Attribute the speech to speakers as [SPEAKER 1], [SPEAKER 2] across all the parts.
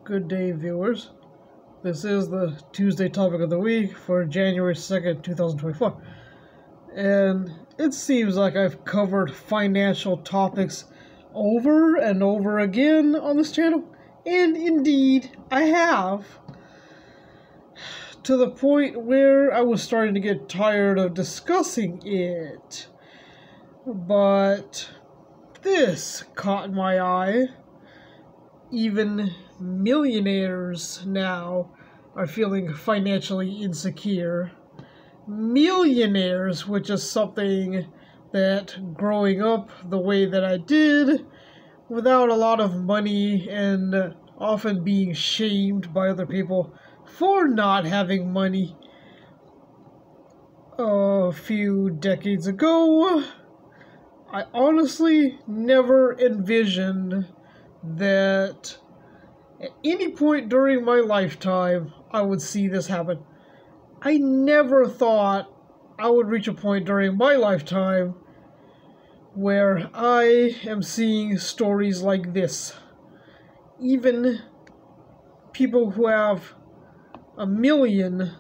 [SPEAKER 1] Good day, viewers. This is the Tuesday topic of the week for January 2nd, 2024. And it seems like I've covered financial topics over and over again on this channel. And indeed, I have. To the point where I was starting to get tired of discussing it. But this caught my eye. Even millionaires now are feeling financially insecure. Millionaires, which is something that growing up the way that I did, without a lot of money and often being shamed by other people for not having money a few decades ago, I honestly never envisioned that at any point during my lifetime I would see this happen. I never thought I would reach a point during my lifetime where I am seeing stories like this. Even people who have $1 million,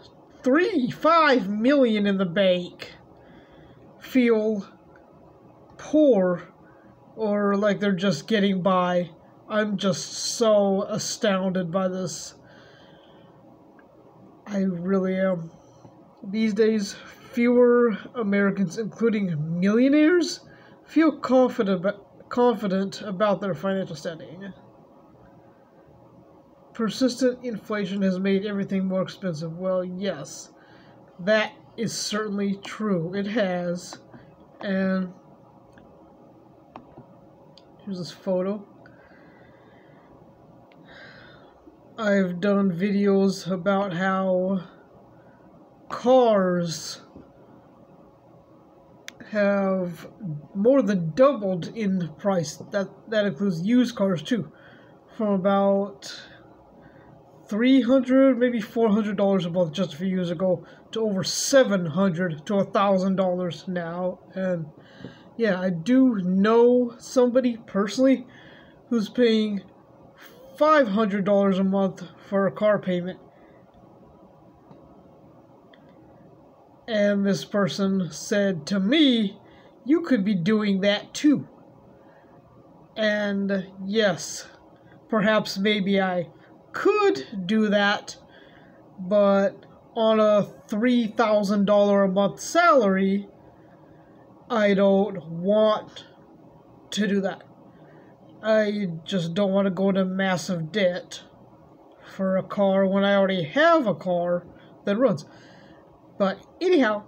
[SPEAKER 1] 3, 5 million in the bank feel poor or like they're just getting by. I'm just so astounded by this. I really am. These days, fewer Americans, including millionaires, feel confident about their financial standing. Persistent inflation has made everything more expensive. Well, yes, that is certainly true. It has. And here's this photo. I've done videos about how cars have more than doubled in price. That includes used cars too, from about $300, maybe $400 a month just a few years ago to over $700 to $1,000 now. And yeah, I do know somebody personally who's paying $500 a month for a car payment. And this person said to me, you could be doing that too. And yes, perhaps maybe I could do that, but on a $3,000 a month salary, I don't want to do that. I just don't want to go into massive debt for a car when I already have a car that runs. But anyhow,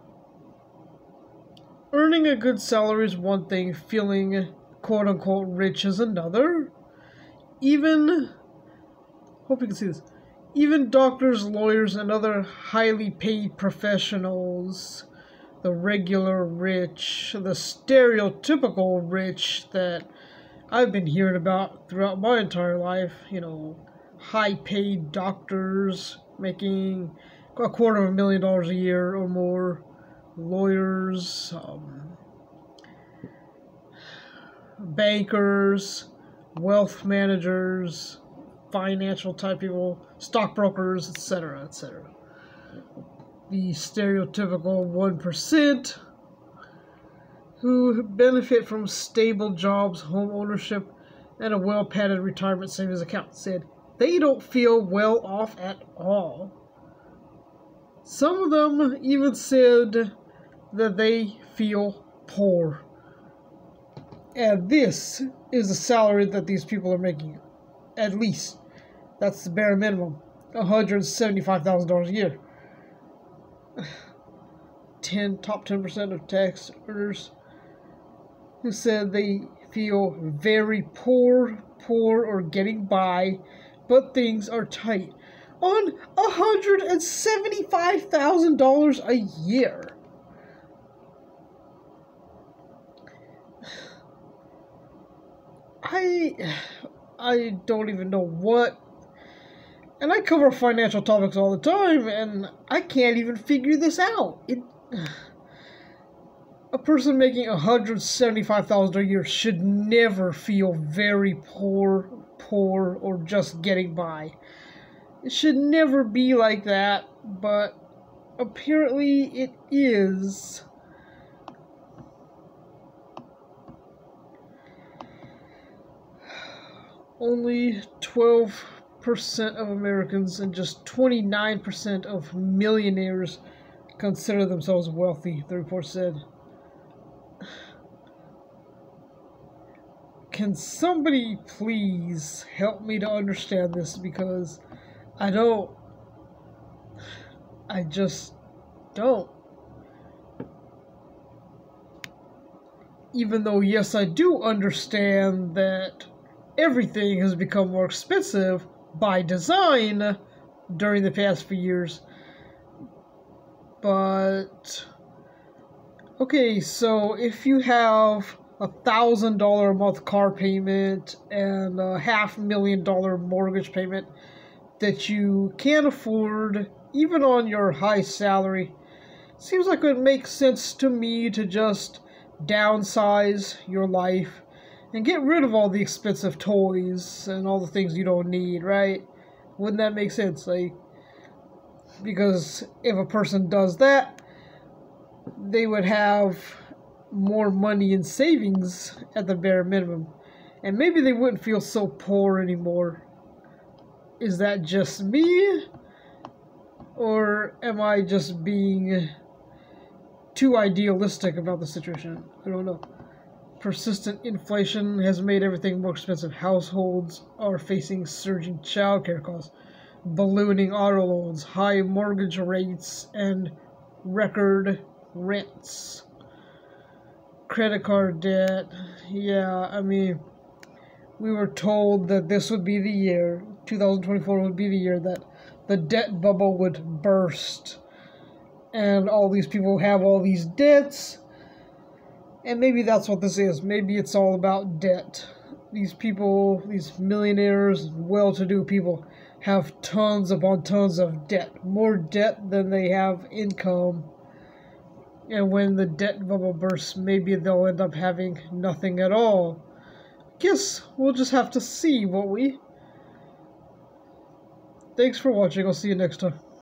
[SPEAKER 1] earning a good salary is one thing, feeling quote-unquote rich is another. Even, hope you can see this, even doctors, lawyers, and other highly paid professionals, the regular rich, the stereotypical rich that I've been hearing about throughout my entire life, you know, high-paid doctors making $250,000 a year or more, lawyers, bankers, wealth managers, financial type people, stockbrokers, etc., etc. The stereotypical 1% who benefit from stable jobs, home ownership, and a well-padded retirement savings account said they don't feel well off at all. Some of them even said that they feel poor. And this is the salary that these people are making. At least. That's the bare minimum. $175,000 a year. Top 10% of tax earners who said they feel very poor or getting by, but things are tight. On $175,000 a year. I don't even know what. And I cover financial topics all the time, and I can't even figure this out. A person making $175,000 a year should never feel very poor poor or just getting by. It should never be like that, but apparently it is. Only 12% of Americans and just 29% of millionaires consider themselves wealthy, the report said. Can somebody please help me to understand this, because I just don't. Even though, yes, I do understand that everything has become more expensive by design during the past few years. But, okay, so if you have $1,000 a month car payment and a $500,000 mortgage payment that you can't afford even on your high salary, seems like it would make sense to me to just downsize your life and get rid of all the expensive toys and all the things you don't need, right? Wouldn't that make sense? Like, because if a person does that, they would have more money in savings at the bare minimum, and maybe they wouldn't feel so poor anymore. Is that just me, or am I just being too idealistic about the situation? I don't know. Persistent inflation has made everything more expensive. Households are facing surging childcare costs, ballooning auto loans, high mortgage rates, and record rents. Credit card debt. Yeah, I mean, we were told that this would be the year, 2024 would be the year that the debt bubble would burst. And all these people have all these debts. And maybe that's what this is. Maybe it's all about debt. These people, these millionaires, well-to-do people, have tons upon tons of debt. More debt than they have income. And when the debt bubble bursts, maybe they'll end up having nothing at all. Guess we'll just have to see, won't we? Thanks for watching. I'll see you next time.